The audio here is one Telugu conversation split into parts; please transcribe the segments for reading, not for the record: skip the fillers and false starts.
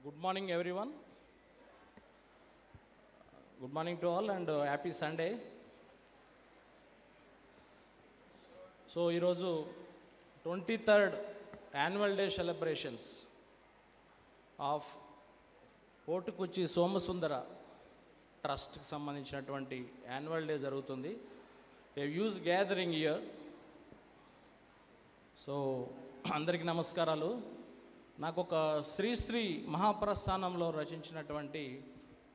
Good morning, everyone. Good morning to all and happy Sunday. So, ఈరోజు 23rd annual day celebrations of Potukuchi Somasundara ట్రస్ట్కి సంబంధించినటువంటి యాన్యువల్ డే జరుగుతుంది. A huge gathering here. So అందరికీ నమస్కారాలు. నాకు ఒక శ్రీశ్రీ మహాప్రస్థానంలో రచించినటువంటి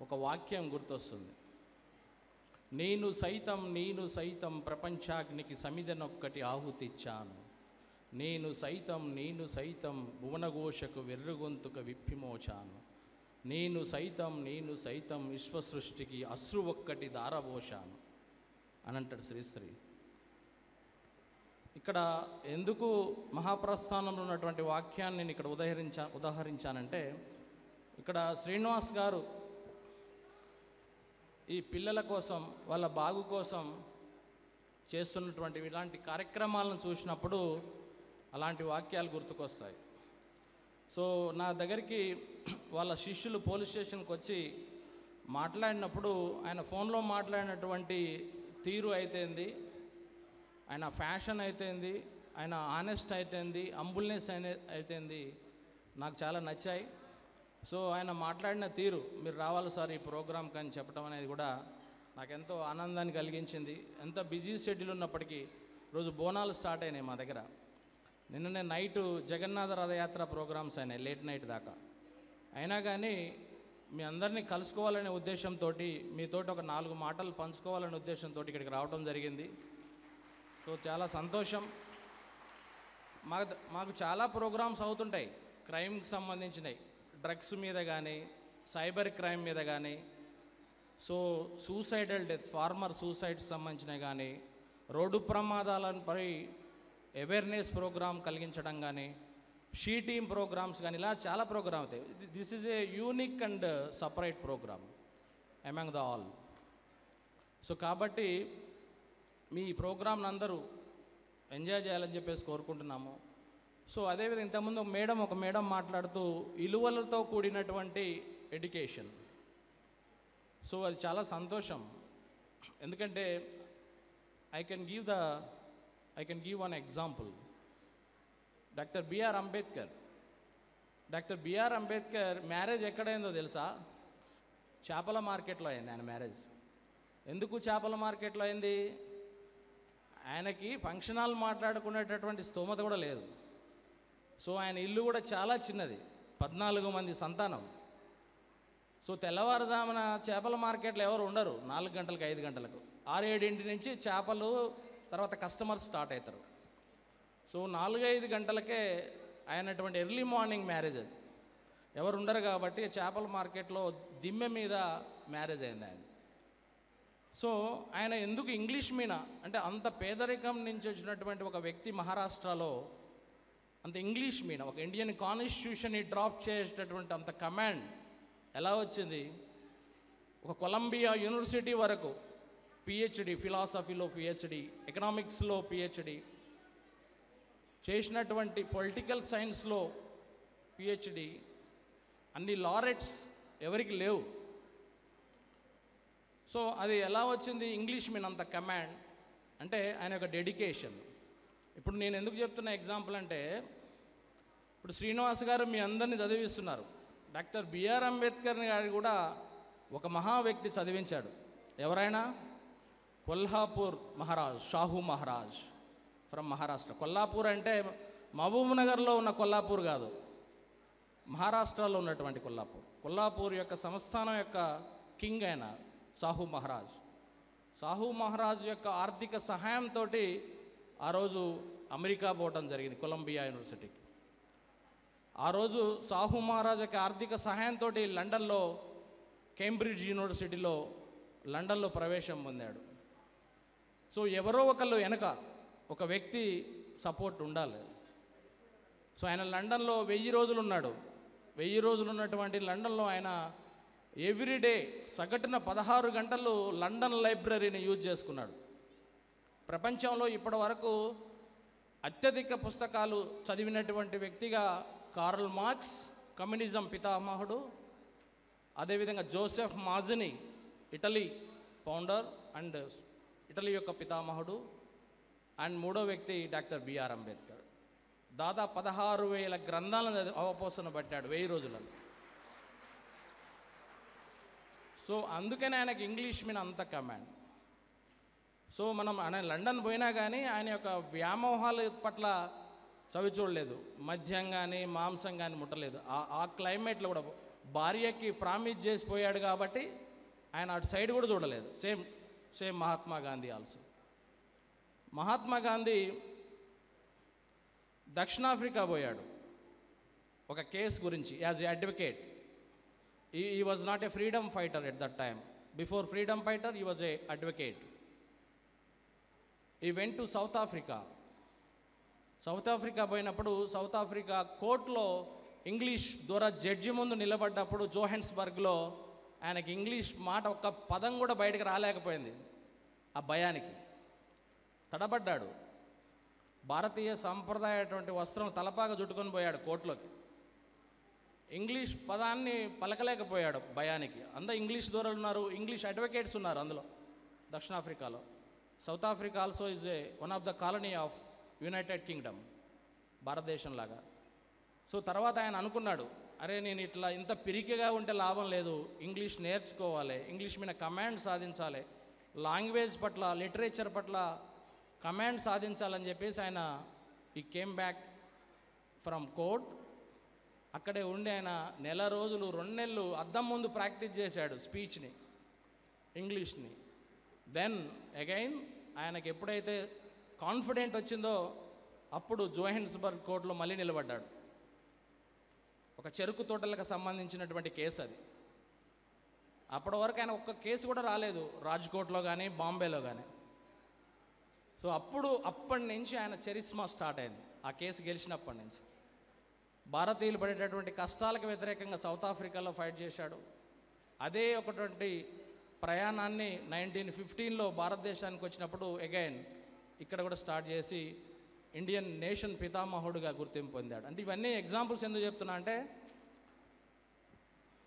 ఒక వాక్యం గుర్తొస్తుంది. నేను సైతం ప్రపంచాగ్నికి సమిధనొక్కటి ఆహుతిచ్చాను. నేను సైతం భువనఘోషకు వెర్రుగొంతుక విప్పిమోచాను. నేను సైతం విశ్వసృష్టికి అశ్రు ఒక్కటి దారబోశాను అని అంటాడు శ్రీశ్రీ. ఇక్కడ ఎందుకు మహాప్రస్థానంలో ఉన్నటువంటి వాక్యాన్ని నేను ఇక్కడ ఉదాహరించానంటే, ఇక్కడ శ్రీనివాస్ గారు ఈ పిల్లల కోసం, వాళ్ళ బాగు కోసం చేస్తున్నటువంటి ఇలాంటి కార్యక్రమాలను చూసినప్పుడు అలాంటి వాక్యాలు గుర్తుకొస్తాయి. సో నా దగ్గరికి వాళ్ళ శిష్యులు పోలీస్ స్టేషన్కి వచ్చి మాట్లాడినప్పుడు ఆయన ఫోన్లో మాట్లాడినటువంటి తీరు అయితేంది, ఆయన ఫ్యాషన్ అయితేంది, ఆయన ఆనెస్ట్ అయితేంది, అంబుల్నెస్ అయితేంది నాకు చాలా నచ్చాయి. సో ఆయన మాట్లాడిన తీరు, మీరు రావాలి సార్ ఈ ప్రోగ్రామ్కి అని చెప్పడం అనేది కూడా నాకు ఎంతో ఆనందాన్ని కలిగించింది. ఎంత బిజీ షెడ్యూల్ ఉన్నప్పటికీ రోజు బోనాలు స్టార్ట్ అయినాయి మా దగ్గర. నిన్ననే నైటు జగన్నాథ రథయాత్ర ప్రోగ్రామ్స్ అయినాయి, లేట్ నైట్ దాకా. అయినా కానీ మీ అందరినీ కలుసుకోవాలనే ఉద్దేశంతో, మీతోటి ఒక 4 మాటలు పంచుకోవాలనే ఉద్దేశంతో ఇక్కడికి రావడం జరిగింది. సో చాలా సంతోషం. మాకు చాలా ప్రోగ్రామ్స్ అవుతుంటాయి, క్రైమ్కి సంబంధించినవి, డ్రగ్స్ మీద కానీ, సైబర్ క్రైమ్ మీద కానీ, so suicidal death, farmer suicides సంబంధించినవి కానీ, రోడ్డు ప్రమాదాలపై అవేర్నెస్ ప్రోగ్రామ్ కలిగించడం కానీ, షీ టీమ్ ప్రోగ్రామ్స్ కానీ, ఇలా చాలా ప్రోగ్రామ్ అవుతాయి. This is a unique and separate program among the all. So కాబట్టి మీ ప్రోగ్రామ్ని అందరూ ఎంజాయ్ చేయాలని చెప్పేసి కోరుకుంటున్నాము. సో అదేవిధంగా ఇంతకుముందు ఒక మేడం మాట్లాడుతూ విలువలతో కూడినటువంటి ఎడ్యుకేషన్. సో అది చాలా సంతోషం. ఎందుకంటే I can give one example. Doctor B R Ambedkar marriage ఎక్కడైందో తెలుసా? చేపల మార్కెట్లో అయింది ఆయన మ్యారేజ్. ఎందుకు చేపల మార్కెట్లో అయింది? ఆయనకి ఫంక్షన్ హాల్ మాట్లాడుకునేటటువంటి స్తోమత కూడా లేదు. సో ఆయన ఇల్లు కూడా చాలా చిన్నది, 14 మంది సంతానం. సో తెల్లవారుజామున చేపల మార్కెట్లో ఎవరు ఉండరు, 4 గంటలకు 5 గంటలకు, 6-7 నుంచి చేపలు తర్వాత కస్టమర్స్ స్టార్ట్ అవుతారు. సో 4-5 గంటలకే అయినటువంటి ఎర్లీ మార్నింగ్ మ్యారేజ్ అది. ఎవరు ఉండరు కాబట్టి చేపల మార్కెట్లో దిమ్మె మీద మ్యారేజ్ అయింది ఆయన. సో ఆయన ఎందుకు ఇంగ్లీష్ మీద, అంటే అంత పేదరికం నుంచి వచ్చినటువంటి ఒక వ్యక్తి మహారాష్ట్రలో అంత ఇంగ్లీష్ మీద, ఒక ఇండియన్ కాన్స్టిట్యూషన్ని డ్రాప్ చేసేటటువంటి అంత కమాండ్ ఎలా వచ్చింది? ఒక కొలంబియా యూనివర్సిటీ వరకు పిహెచ్డి, ఫిలాసఫీలో పిహెచ్డి, ఎకనామిక్స్లో పిహెచ్డి చేసినటువంటి, పొలిటికల్ సైన్స్లో పిహెచ్డి, అన్ని లారెట్స్ ఎవరికి లేవు. సో అది ఎలా వచ్చింది? ఇంగ్లీష్ మీద అంత కమాండ్, అంటే ఆయన యొక్క డెడికేషన్. ఇప్పుడు నేను ఎందుకు చెప్తున్న ఎగ్జాంపుల్ అంటే, ఇప్పుడు శ్రీనివాస్ గారు మీ అందరినీ చదివిస్తున్నారు. డాక్టర్ బిఆర్ అంబేద్కర్ గారు కూడా ఒక మహా వ్యక్తి చదివించాడు. ఎవరైనా? కొల్హాపూర్ మహారాజ్, షాహు మహారాజ్ ఫ్రమ్ మహారాష్ట్ర. కొల్లాపూర్ అంటే మహబూబ్ నగర్లో ఉన్న కొల్లాపూర్ కాదు, మహారాష్ట్రలో ఉన్నటువంటి కొల్లాపూర్ యొక్క సంస్థానం యొక్క కింగ్ అయిన షాహు మహారాజ్ యొక్క ఆర్థిక సహాయంతో ఆ రోజు అమెరికా పోవటం జరిగింది, కొలంబియా యూనివర్సిటీకి. ఆ రోజు షాహు మహారాజ్ యొక్క ఆర్థిక సహాయంతో లండన్లో, కేంబ్రిడ్జ్ యూనివర్సిటీలో లండన్లో ప్రవేశం పొందాడు. సో ఎవరో ఒకళ్ళు వెనక ఒక వ్యక్తి సపోర్ట్ ఉండాలి. సో ఆయన లండన్లో 1000 రోజులు ఉన్నాడు. 1000 రోజులు ఉన్నటువంటి లండన్లో ఆయన ఎవ్రీడే సగటున 16 గంటలు లండన్ లైబ్రరీని యూజ్ చేసుకున్నాడు. ప్రపంచంలో ఇప్పటి వరకు అత్యధిక పుస్తకాలు చదివినటువంటి వ్యక్తిగా కార్ల్ మార్క్స్, కమ్యూనిజం పితామహుడు. అదేవిధంగా Joseph Mazzini, Italy founder and Italy యొక్క పితామహుడు. అండ్ మూడో వ్యక్తి డాక్టర్ బిఆర్ అంబేద్కర్. దాదాపు 16,000 గ్రంథాలను అవపోసన పట్టాడు 1000 రోజులలో. సో అందుకనే ఆయనకి ఇంగ్లీష్ మీద అంత కమాండ్. సో ఆయన లండన్ పోయినా కానీ ఆయన యొక్క వ్యామోహాల పట్ల చవి చూడలేదు. మద్యం కానీ మాంసం కానీ ముట్టలేదు. ఆ క్లైమేట్లో కూడా భార్యకి ప్రామిస్ చేసిపోయాడు కాబట్టి ఆయన అటు సైడ్ కూడా చూడలేదు. Same Mahatma Gandhi also. మహాత్మా గాంధీ దక్షిణాఫ్రికా పోయాడు ఒక కేసు గురించి as a advocate. He was not a freedom fighter at that time. Before freedom fighter he was a advocate. He went to South Africa. South Africa పోయినప్పుడు సౌత్ ఆఫ్రికా కోర్టులో ఇంగ్లీష్ ద్వారా జడ్జి ముందు నిలబడ్డప్పుడు జోహాన్స్బర్గ్లో ఆయనకి ఇంగ్లీష్ మాట ఒక్క పదం కూడా బయటకు రాలేకపోయింది. ఆ భయానికి తడబడ్డాడు. భారతీయ సంప్రదాయటువంటి వస్త్రం తలపాగా చుట్టుకొని పోయాడు కోర్టులోకి. ఇంగ్లీష్ పదాన్ని పలకలేకపోయాడు భయానికి. అంతా ఇంగ్లీష్ దూరాలు ఉన్నారు, ఇంగ్లీష్ అడ్వకేట్స్ ఉన్నారు అందులో దక్షిణాఫ్రికాలో. South Africa also is one of the colony of United Kingdom, భారతదేశం లాగా. సో తర్వాత ఆయన అనుకున్నాడు, అరే నేను ఇట్లా ఇంత పిరికిగా ఉంటే లాభం లేదు, ఇంగ్లీష్ నేర్చుకోవాలి, ఇంగ్లీష్ మీద కమాండ్ సాధించాలి, లాంగ్వేజ్ పట్ల లిటరేచర్ పట్ల కమాండ్ సాధించాలని చెప్పేసి ఆయన ఈ కేమ్ బ్యాక్ ఫ్రమ్ కోర్ట్. అక్కడే ఉండి ఆయన 1 నెల రోజులు 2 నెలలు అద్దం ముందు ప్రాక్టీస్ చేశాడు స్పీచ్ని, ఇంగ్లీష్ని. దెన్ అగైన్ ఆయనకి ఎప్పుడైతే కాన్ఫిడెంట్ వచ్చిందో అప్పుడు జోహాన్స్బర్గ్ కోర్టులో మళ్ళీ నిలబడ్డాడు. ఒక చెరుకు తోటలకు సంబంధించినటువంటి కేసు అది. అప్పటి వరకు ఆయన ఒక్క కేసు కూడా రాలేదు రాజ్కోట్లో కానీ బాంబేలో కానీ. సో అప్పటి నుంచి ఆయన చరిస్మా స్టార్ట్ అయింది. ఆ కేసు గెలిచినప్పటి నుంచి భారతీయులు పడేటటువంటి కష్టాలకు వ్యతిరేకంగా సౌత్ ఆఫ్రికాలో ఫైట్ చేశాడు. అదే ఒకటువంటి ప్రయాణాన్ని 1915లో భారతదేశానికి వచ్చినప్పుడు అగైన్ ఇక్కడ కూడా స్టార్ట్ చేసి ఇండియన్ నేషన్ పితామహుడుగా గుర్తింపు పొందాడు. అంటే ఇవన్నీ ఎగ్జాంపుల్స్ ఎందుకు చెప్తున్నా అంటే,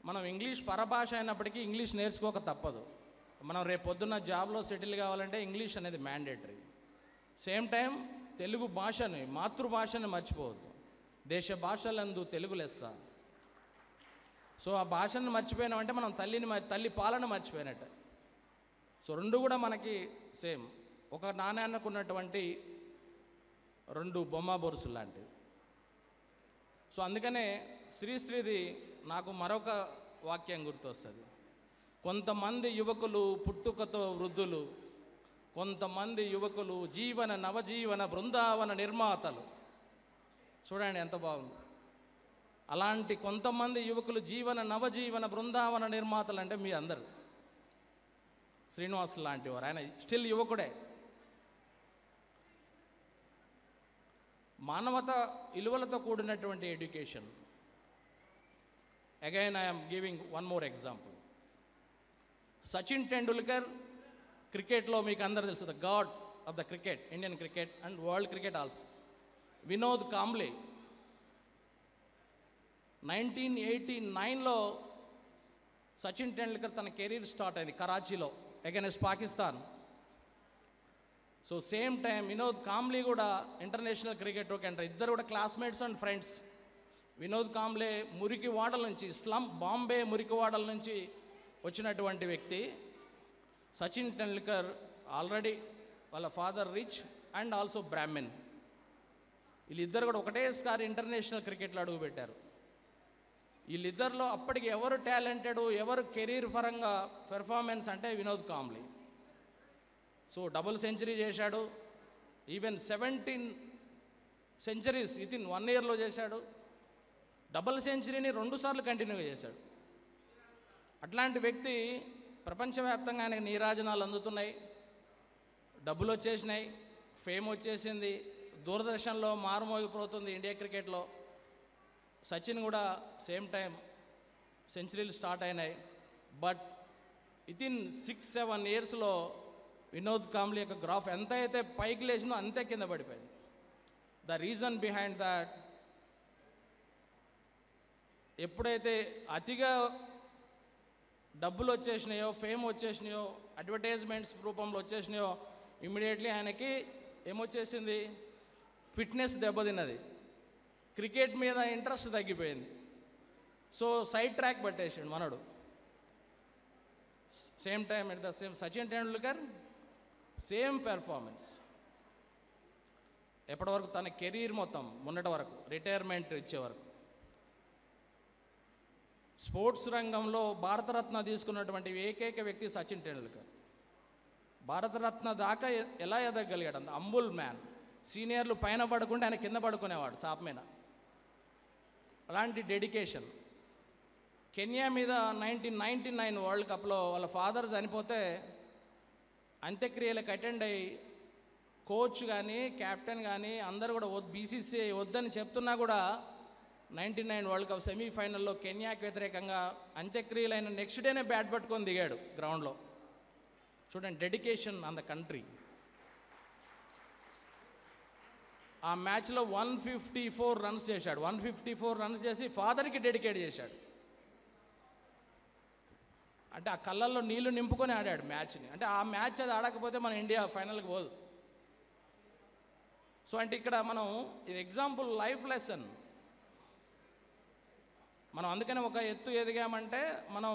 మనం ఇంగ్లీష్ పరభాష అయినప్పటికీ ఇంగ్లీష్ నేర్చుకోక తప్పదు. మనం రేపు పొద్దున్న జాబ్లో సెటిల్ కావాలంటే ఇంగ్లీష్ అనేది మ్యాండేటరీ. సేమ్ టైం తెలుగు భాషని, మాతృభాషని మర్చిపోవద్దు. దేశ భాషలందు తెలుగు లెస్స. సో ఆ భాషను మర్చిపోయినామంటే మనం తల్లి పాలన మర్చిపోయినట్టే. సో రెండు కూడా మనకి సేమ్. ఒక నాణ్యానికి ఉన్నటువంటి 2 బొమ్మ బొరుసులు లాంటివి. సో అందుకనే శ్రీశ్రీది నాకు మరొక వాక్యం గుర్తొస్తుంది. కొంతమంది యువకులు పుట్టుకతో వృద్ధులు, కొంతమంది యువకులు నవజీవన బృందావన నిర్మాతలు. చూడండి ఎంత బాగుంది. అలాంటి కొంతమంది యువకులు నవజీవన బృందావన నిర్మాతలు అంటే మీ అందరు శ్రీనివాస్ లాంటి వారు. ఆయన స్టిల్ యువకుడే. మానవత విలువలతో కూడినటువంటి education. Again I'm giving one more example. Sachin Tendulkar క్రికెట్లో మీకు అందరు తెలుసు, the god of the cricket, Indian cricket and world cricket also. Vinod Kambli 1989లో సచిన్ టెండూల్కర్ తన కెరీర్ స్టార్ట్ అయింది కరాచీలో against Pakistan. So same time Vinod Kambli కూడా ఇంటర్నేషనల్ క్రికెట్లోకి ఎంటర్. ఇద్దరు కూడా classmates and friends. Vinod Kambli మురికి వాడల నుంచి, బాంబే మురికి వాడల నుంచి వచ్చినటువంటి వ్యక్తి. సచిన్ టెండూల్కర్ ఆల్రెడీ వాళ్ళ father rich and also Brahmin. వీళ్ళిద్దరు కూడా ఒకటేసారి ఇంటర్నేషనల్ క్రికెట్లో అడుగుపెట్టారు. వీళ్ళిద్దరిలో అప్పటికి ఎవరు టాలెంటెడ్, ఎవరు కెరీర్ పరంగా పెర్ఫార్మెన్స్ అంటే Vinod Kamble. So double century చేశాడు. ఈవెన్ 17 సెంచరీస్ వితిన్ 1 ఇయర్లో చేశాడు. డబుల్ సెంచరీని 2 సార్లు కంటిన్యూగా చేశాడు. అట్లాంటి వ్యక్తి ప్రపంచవ్యాప్తంగా ఆయనకు నీరాజనాలు అందుతున్నాయి, డబ్బులు వచ్చేసినాయి, ఫేమ్ వచ్చేసింది, దూరదర్శన్లో మారుమోగిపోతుంది ఇండియా క్రికెట్లో. సచిన్ కూడా సేమ్ టైం సెంచరీలు స్టార్ట్ అయినాయి. బట్ వితిన్ 6-7 ఇయర్స్లో వినోద్ కాంబ్లే యొక్క గ్రాఫ్ ఎంత అయితే పైకి లేచిందో అంతే కింద పడిపోయింది. ద రీజన్ బిహైండ్ దట్ ఎప్పుడైతే అతిగా డబ్బులు వచ్చేసినాయో, ఫేమ్ వచ్చేసినాయో, అడ్వర్టైజ్మెంట్స్ రూపంలో వచ్చేసినాయో, ఇమ్మీడియట్లీ ఆయనకి ఏమొచ్చేసింది, ఫిట్నెస్ దెబ్బతిన్నది, క్రికెట్ మీద ఇంట్రెస్ట్ తగ్గిపోయింది. సో సైడ్ ట్రాక్ పట్టేసాడు మనడు. Same time at the same Sachin Tendulkar same performance. ఎప్పటి వరకు తన కెరీర్ మొత్తం మొన్నటి వరకు రిటైర్మెంట్ ఇచ్చే వరకు స్పోర్ట్స్ రంగంలో భారతరత్న తీసుకున్నటువంటి ఏకైక వ్యక్తి సచిన్ టెండూల్కర్. భారతరత్న దాకా ఎలా ఎదగలిగాడు? అంత అంబుల్ మ్యాన్. సీనియర్లు పైన పడుకుంటే ఆయన కింద పడుకునేవాడు చాప మీద. అలాంటి డెడికేషన్. కెన్యా మీద 1999 వరల్డ్ కప్లో వాళ్ళ ఫాదర్ చనిపోతే అంత్యక్రియలకు అటెండ్ అయ్యి కోచ్ కానీ కెప్టెన్ కానీ అందరూ కూడా బీసీసీఐ వద్దని చెప్తున్నా కూడా 99 వరల్డ్ కప్ సెమీఫైనల్లో కెన్యాకి వ్యతిరేకంగా అంత్యక్రియలైన నెక్స్ట్ డేనే బ్యాట్ పట్టుకొని దిగాడు గ్రౌండ్లో. చూడండి డెడికేషన్ ఆన్ ద కంట్రీ. ఆ మ్యాచ్లో 154 రన్స్ చేశాడు. 154 రన్స్ చేసి ఫాదర్కి డెడికేట్ చేశాడు. అంటే ఆ కళ్ళల్లో నీళ్లు నింపుకొని ఆడాడు మ్యాచ్ని. అంటే ఆ మ్యాచ్ అది ఆడకపోతే మన ఇండియా ఫైనల్కి పోదు. సో అంటే ఇక్కడ మనం ఇది ఎగ్జాంపుల్, లైఫ్ లెసన్. మనం అందుకనే ఒక ఎత్తు ఎదిగామంటే మనం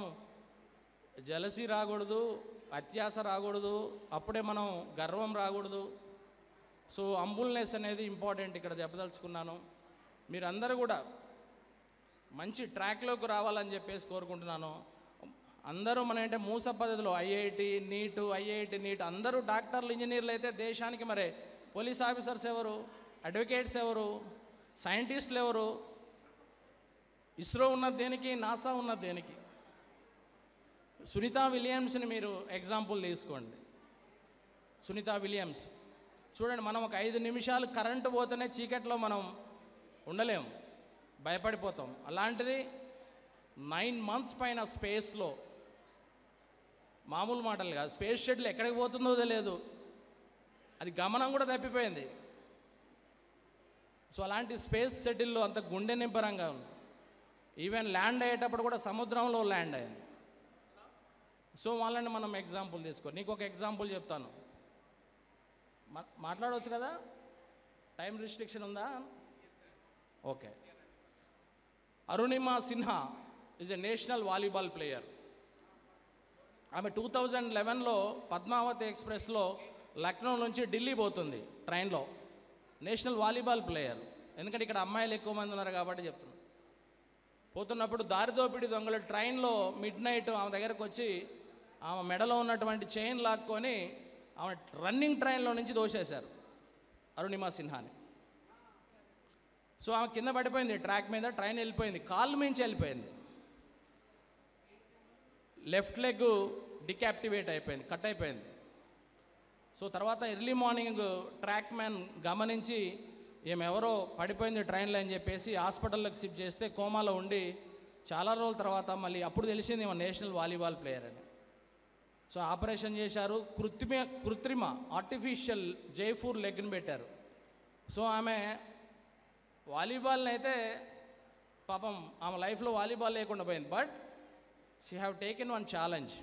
జలసీ రాకూడదు, అత్యాస రాకూడదు, అప్పుడే మనం గర్వం రాకూడదు. సో అంబుల్నెస్ అనేది ఇంపార్టెంట్ ఇక్కడ చెప్పదలుచుకున్నాను. మీరందరూ కూడా మంచి ట్రాక్లోకి రావాలని చెప్పేసి కోరుకుంటున్నాను. అందరూ మన అంటే మూస పద్ధతిలో ఐఐటి నీట్ అందరూ డాక్టర్లు, ఇంజనీర్లు అయితే దేశానికి మరి పోలీస్ ఆఫీసర్స్ ఎవరు, అడ్వకేట్స్ ఎవరు, సైంటిస్టులు ఎవరు? ఇస్రో ఉన్నది దేనికి, నాసా ఉన్నది దేనికి? సునీతా విలియమ్స్ని మీరు ఎగ్జాంపుల్ తీసుకోండి. సునీతా విలియమ్స్ చూడండి, మనం ఒక 5 నిమిషాలు కరెంటు పోతేనే చీకట్లో మనం ఉండలేము, భయపడిపోతాం. అలాంటిది 9 months పైన స్పేస్లో, మామూలు మాటలు కాదు, స్పేస్ షటిల్ ఎక్కడికి పోతుందో తెలియదు, అది గమనం కూడా తప్పిపోయింది. సో అలాంటి స్పేస్ షటిల్లో అంత గుండె నింపరంగా ఉంది. ఈవెన్ ల్యాండ్ అయ్యేటప్పుడు కూడా సముద్రంలో ల్యాండ్ అయింది. సో వాళ్ళని మనం ఎగ్జాంపుల్ తీసుకో. నీకు ఒక ఎగ్జాంపుల్ చెప్తాను, మాట్లాడవచ్చు కదా? టైం రిస్ట్రిక్షన్ ఉందా? Okay. Arunima Sinha is a national volleyball player. ఆమె 2011లో పద్మావతి ఎక్స్ప్రెస్లో లక్నో నుంచి ఢిల్లీ పోతుంది ట్రైన్లో. National volleyball player. ఎందుకంటే ఇక్కడ అమ్మాయిలు ఎక్కువ మంది ఉన్నారు కాబట్టి చెప్తున్నాను. పోతున్నప్పుడు దారిదోపిడి దొంగలు ట్రైన్లో మిడ్నైట్ ఆమె దగ్గరకు వచ్చి ఆమె మెడలో ఉన్నటువంటి చైన్ లాక్కొని ఆమె రన్నింగ్ ట్రైన్లో నుంచి దోసేశారు అరుణిమా సిన్హాని. సో ఆమె కింద పడిపోయింది ట్రాక్ మీద, ట్రైన్ వెళ్ళిపోయింది, కాళ్ళు మించి వెళ్ళిపోయింది. లెఫ్ట్ లెగ్ డికాప్టివేట్ అయిపోయింది, కట్ అయిపోయింది. సో తర్వాత ఎర్లీ మార్నింగ్ ట్రాక్ మ్యాన్ గమనించి ఏమెవరో పడిపోయింది ట్రైన్లో అని చెప్పేసి హాస్పిటల్లోకి షిఫ్ట్ చేస్తే కోమాలో ఉండి చాలా రోజుల తర్వాత మళ్ళీ అప్పుడు తెలిసింది మన నేషనల్ వాలీబాల్ ప్లేయర్ అని. సో ఆపరేషన్ చేశారు, కృత్రిమ ఆర్టిఫిషియల్ జైఫూర్ లెగ్ని పెట్టారు. సో ఆమె వాలీబాల్ని అయితే పాపం ఆమె లైఫ్లో వాలీబాల్ లేకుండా పోయింది. But she have taken one challenge.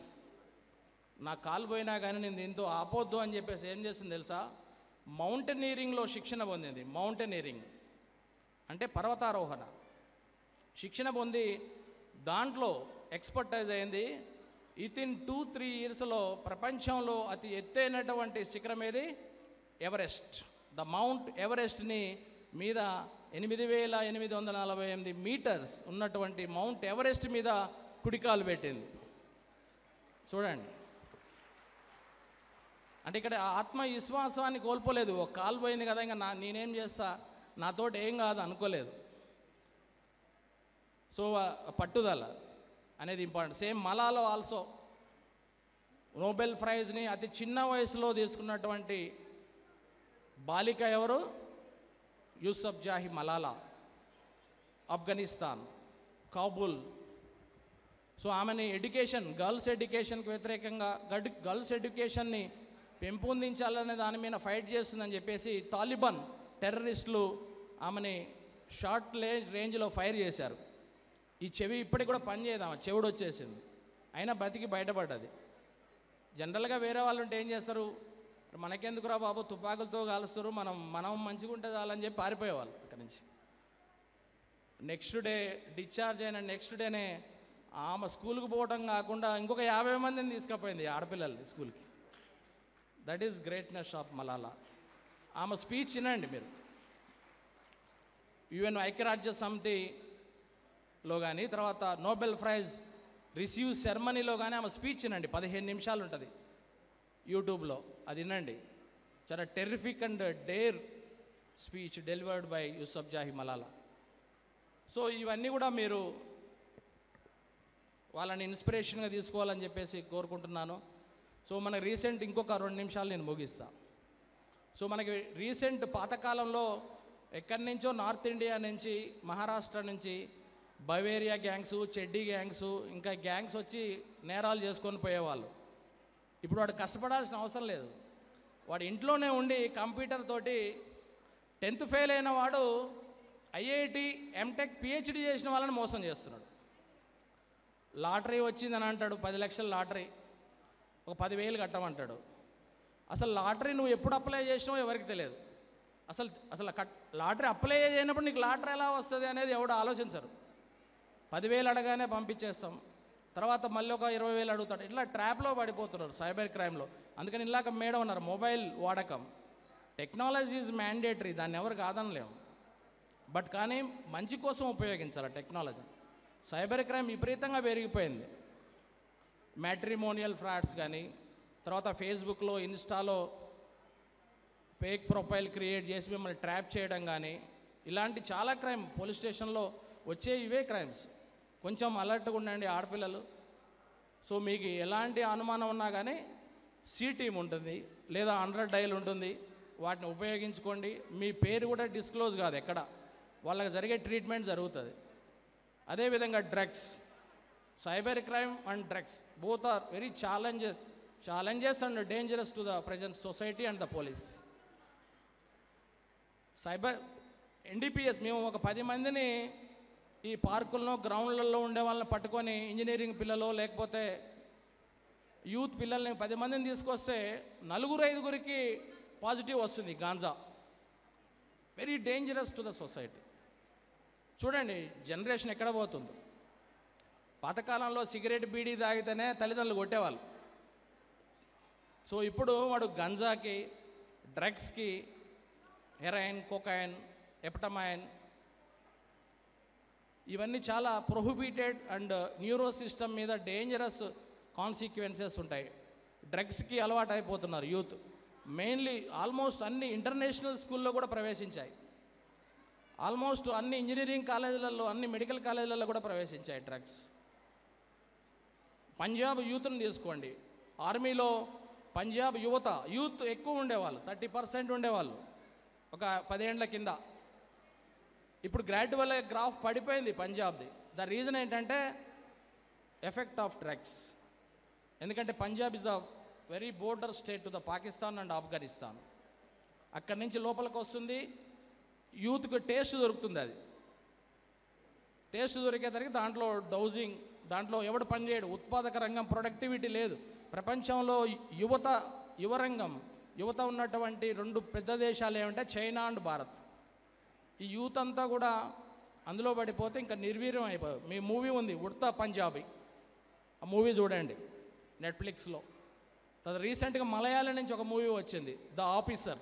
నా కాలు పోయినా కానీ నేను దీంతో ఆపొద్దు అని చెప్పేసి ఏం చేసింది తెలుసా? మౌంటైనీరింగ్లో శిక్షణ పొందింది. మౌంటైనీరింగ్ అంటే పర్వతారోహణ శిక్షణ పొంది దాంట్లో ఎక్స్పర్టైజ్ అయింది. వితిన్ 2-3 yearsలో ప్రపంచంలో అతి ఎత్తైనటువంటి శిఖరం ఏది? ఎవరెస్ట్. ద మౌంట్ ఎవరెస్ట్ని మీద 8,848 మీటర్స్ ఉన్నటువంటి మౌంట్ ఎవరెస్ట్ మీద కుడికాలు పెట్టింది. చూడండి, అంటే ఇక్కడ ఆత్మవిశ్వాసాన్ని కోల్పోలేదు. ఒక కాలు పోయింది కదా, ఇంకా నేనేం చేస్తా, నాతోటి ఏం కాదు అనుకోలేదు. సో పట్టుదల అనేది ఇంపార్టెంట్. సేమ్ మలాలో ఆల్సో నోబెల్ ప్రైజ్ని అతి చిన్న వయసులో తీసుకున్నటువంటి బాలిక ఎవరు? యూసఫ్జాహి మలాలా, ఆఫ్ఘనిస్తాన్, కాబూల్. సో ఆమెని ఎడ్యుకేషన్, గర్ల్స్ ఎడ్యుకేషన్కి వ్యతిరేకంగా గర్ల్స్ ఎడ్యుకేషన్ని పెంపొందించాలనే దాని మీద ఫైట్ చేస్తుందని చెప్పేసి తాలిబాన్ టెర్రరిస్టులు ఆమెని షార్ట్ రేంజ్లో ఫైర్ చేశారు. ఈ చెవి ఇప్పటికి కూడా పని చేయదాం, చెవుడు వచ్చేసింది, అయినా బతికి బయటపడ్డది. జనరల్గా వేరే వాళ్ళు ఉంటే ఏం చేస్తారు, మనకెందుకురా బాబు తుపాకులతో కాలుస్తారు, మనం మంచిగా ఉంటే చాలని చెప్పి పారిపోయేవాళ్ళు అక్కడి నుంచి. నెక్స్ట్ డే డిశ్చార్జ్ అయిన నెక్స్ట్ డేనే ఆమె స్కూల్కి పోవటం కాకుండా ఇంకొక 50 మందిని తీసుకుపోయింది ఆడపిల్లల్ని స్కూల్కి. That is greatness of Malala. ఆమె స్పీచ్ వినండి మీరు. యుఎన్ ఐక్యరాజ్య సమితిలో కానీ, తర్వాత నోబెల్ ప్రైజ్ రిసీవ్ సెరమనీలో కానీ ఆమె స్పీచ్ వినండి. 15 నిమిషాలు ఉంటుంది యూట్యూబ్లో, అది వినండి. చాలా terrific and dare speech delivered by Yousafzai Malala. So ఇవన్నీ కూడా మీరు వాళ్ళని ఇన్స్పిరేషన్గా తీసుకోవాలని చెప్పేసి కోరుకుంటున్నాను. సో మనకి రీసెంట్ ఇంకొక 2 నిమిషాలు నేను ముగిస్తాను. సో మనకి రీసెంట్ పాతకాలంలో ఎక్కడి నుంచో నార్త్ ఇండియా నుంచి, మహారాష్ట్ర నుంచి బవేరియా గ్యాంగ్స్, చెడ్డీ గ్యాంగ్స్, ఇంకా గ్యాంగ్స్ వచ్చి నేరాలు చేసుకొని పోయేవాళ్ళు. ఇప్పుడు వాడు కష్టపడాల్సిన అవసరం లేదు. వాడు ఇంట్లోనే ఉండి కంప్యూటర్ తోటి 10th ఫెయిల్ అయిన వాడు ఐఐటి, ఎంటెక్, పిహెచ్డి చేసిన వాళ్ళని మోసం చేస్తున్నాడు. లాటరీ వచ్చిందని అంటాడు, 10 లక్షల లాటరీ, ఒక 10,000 కట్టమంటాడు. అసలు లాటరీ నువ్వు ఎప్పుడు అప్లై చేసినావో ఎవరికి తెలియదు. అసలు లాటరీ అప్లై చేయనప్పుడు నీకు లాటరీ ఎలా వస్తుంది అనేది ఎవడు ఆలోచించరు. 10,000 అడగానే పంపించేస్తాం, తర్వాత మళ్ళీ ఒక 20,000 అడుగుతాడు. ఇట్లా ట్రాప్లో పడిపోతున్నారు సైబర్ క్రైమ్లో. అందుకని ఇలాగ మేడం అన్నారు, మొబైల్ వాడకం, టెక్నాలజీ ఈజ్ మ్యాండేటరీ, దాన్ని ఎవరు కాదనలేము. బట్ కానీ మంచి కోసం ఉపయోగించాలి టెక్నాలజీ. సైబర్ క్రైమ్ విపరీతంగా పెరిగిపోయింది. మ్యాట్రిమోనియల్ ఫ్రాడ్స్ కానీ, తర్వాత ఫేస్బుక్లో, ఇన్స్టాలో ఫేక్ ప్రొఫైల్ క్రియేట్ చేసి మిమ్మల్ని ట్రాప్ చేయడం కానీ, ఇలాంటి చాలా క్రైమ్ పోలీస్ స్టేషన్లో వచ్చే ఇవే క్రైమ్స్. కొంచెం అలర్ట్గా ఉండండి ఆడపిల్లలు. సో మీకు ఎలాంటి అనుమానం ఉన్నా కానీ సి టీమ్ ఉంటుంది, లేదా 100 డయల్ ఉంటుంది, వాటిని ఉపయోగించుకోండి. మీ పేరు కూడా డిస్క్లోజ్ కాదు ఎక్కడ, వాళ్ళకి జరిగే ట్రీట్మెంట్ జరుగుతుంది. అదేవిధంగా drugs, cyber crime and drugs both are very challenges and dangerous to the present society and the police. Cyber NDPS మేము ఒక 10 మందిని ఈ పార్కుల్లో, గ్రౌండ్లలో ఉండే వాళ్ళని పట్టుకొని, ఇంజనీరింగ్ పిల్లలు లేకపోతే యూత్ పిల్లల్ని 10 మందిని తీసుకొస్తే 4-5 పాజిటివ్ వస్తుంది ganja. Very dangerous to the society. చూడండి జనరేషన్ ఎక్కడ పోతుందో. పాతకాలంలో సిగరెట్, బీడీ తాగితేనే తల్లిదండ్రులు కొట్టేవాళ్ళు. సో ఇప్పుడు వాడు గంజాకి, డ్రగ్స్కి, హెరాయిన్, కోకాయిన్, ఎపటమైన్, ఇవన్నీ చాలా ప్రొహిబిటెడ్ అండ్ న్యూరో సిస్టమ్ మీద డేంజరస్ కాన్సిక్వెన్సెస్ ఉంటాయి. డ్రగ్స్కి అలవాటు అయిపోతున్నారు యూత్. మెయిన్లీ ఆల్మోస్ట్ అన్ని ఇంటర్నేషనల్ స్కూల్లో కూడా ప్రవేశించాయి. ఆల్మోస్ట్ అన్ని ఇంజనీరింగ్ కాలేజీలలో, అన్ని మెడికల్ కాలేజీలలో కూడా ప్రవేశించాయి డ్రగ్స్. పంజాబ్ యూత్ని తీసుకోండి. ఆర్మీలో పంజాబ్ యూత్ ఎక్కువ ఉండేవాళ్ళు, 30% ఉండేవాళ్ళు ఒక 10 ఏళ్ల కింద. ఇప్పుడు గ్రాడ్యువల్గా గ్రాఫ్ పడిపోయింది పంజాబ్ది. ద రీజన్ ఏంటంటే ఎఫెక్ట్ ఆఫ్ డ్రగ్స్. ఎందుకంటే Punjab is the very border state to the Pakistan and Afghanistan. అక్కడి నుంచి లోపలికి వస్తుంది, యూత్కి టేస్ట్ దొరుకుతుంది. అది టేస్ట్ దొరికేసరికి దాంట్లో డౌజింగ్, దాంట్లో ఎవడు పనిచేయడు, ఉత్పాదక రంగం, ప్రొడక్టివిటీ లేదు. ప్రపంచంలో యువత ఉన్నటువంటి 2 పెద్ద దేశాలు ఏమంటే చైనా అండ్ భారత్. ఈ యూత్ అంతా కూడా అందులో పడిపోతే ఇంకా నిర్వీర్యం అయిపోయి. మీ మూవీ ఉంది ఉడతా పంజాబీ, ఆ మూవీ చూడండి నెట్ఫ్లిక్స్లో. తర్వాత రీసెంట్గా మలయాళం నుంచి ఒక మూవీ వచ్చింది, ద ఆఫీసర్.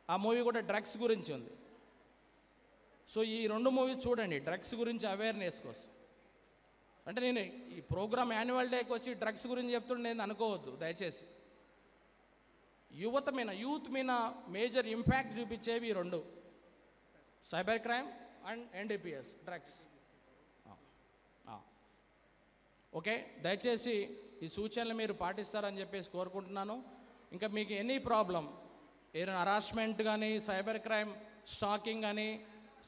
ఆ మూవీ కూడా డ్రగ్స్ గురించి ఉంది. సో ఈ 2 మూవీస్ చూడండి డ్రగ్స్ గురించి అవేర్నెస్ కోసం. అంటే నేను ఈ ప్రోగ్రామ్ యాన్యువల్ డేకి వచ్చి డ్రగ్స్ గురించి చెప్తుండే అనుకోవద్దు దయచేసి. యూత్ మీద మేజర్ ఇంపాక్ట్ చూపించేవి ఈ 2, cyber crime and NDPS drugs. Okay, దయచేసి ఈ సూచనలు మీరు పాటిస్తారని చెప్పేసి కోరుకుంటున్నాను. ఇంకా మీకు ఎనీ ప్రాబ్లం, ఏదైనా హరాస్మెంట్ కానీ, సైబర్ క్రైమ్, స్టాకింగ్ కానీ,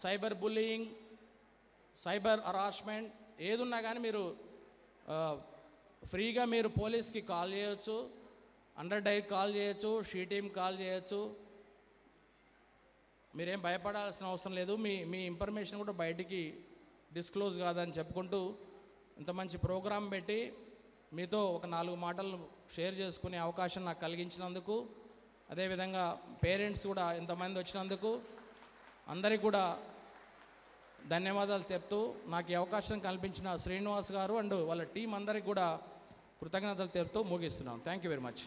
సైబర్ బుల్లియింగ్, సైబర్ హరాస్మెంట్ ఏదున్నా కానీ మీరు ఫ్రీగా మీరు పోలీస్కి కాల్ చేయొచ్చు, 100 డైల్ కాల్ చేయొచ్చు, షీ టీమ్ కాల్ చేయొచ్చు. మీరేం భయపడాల్సిన అవసరం లేదు. మీ ఇన్ఫర్మేషన్ కూడా బయటికి డిస్క్లోజ్ కాదని చెప్పుకుంటూ ఇంత మంచి ప్రోగ్రాం పెట్టి మీతో ఒక 4 మాటలు షేర్ చేసుకునే అవకాశం నాకు కలిగించినందుకు, అదేవిధంగా పేరెంట్స్ కూడా ఇంతమంది వచ్చినందుకు అందరికీ కూడా ధన్యవాదాలు చెప్తూ నాకు ఈ అవకాశం కల్పించిన శ్రీనివాస్ గారు అండ్ వాళ్ళ టీం అందరికీ కూడా కృతజ్ఞతలు తెలుపుతూ ముగిస్తున్నాం. Thank you very much.